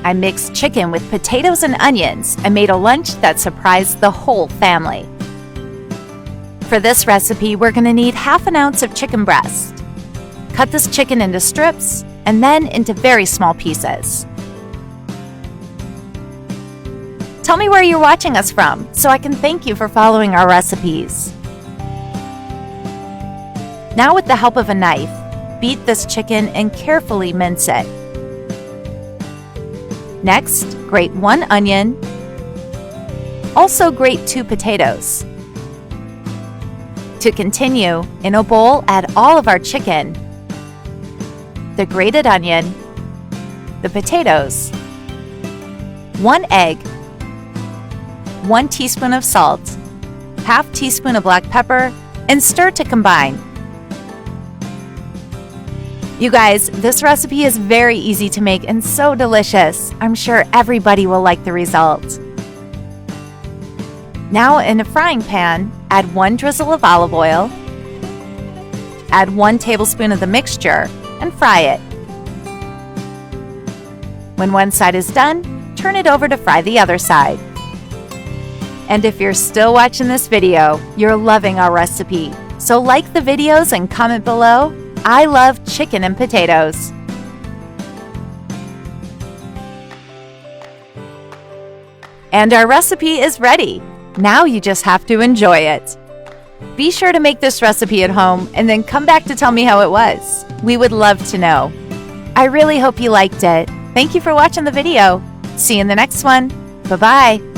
I mixed chicken with potatoes and onions and made a lunch that surprised the whole family. For this recipe, we're going to need half an ounce of chicken breast. Cut this chicken into strips and then into very small pieces. Tell me where you're watching us from so I can thank you for following our recipes. Now, with the help of a knife, beat this chicken and carefully mince it. Next, grate 1 onion. Also grate 2 potatoes. To continue, in a bowl, add all of our chicken, the grated onion, the potatoes, 1 egg, 1 teaspoon of salt, half teaspoon of black pepper, and stir to combine. You guys, this recipe is very easy to make and so delicious. I'm sure everybody will like the result. Now, in a frying pan, add 1 drizzle of olive oil, add 1 tablespoon of the mixture, and fry it. When one side is done, turn it over to fry the other side. And if you're still watching this video, you're loving our recipe. So like the videos and comment below. I love chicken and potatoes. And our recipe is ready. Now you just have to enjoy it. Be sure to make this recipe at home and then come back to tell me how it was. We would love to know. I really hope you liked it. Thank you for watching the video. See you in the next one. Bye-bye.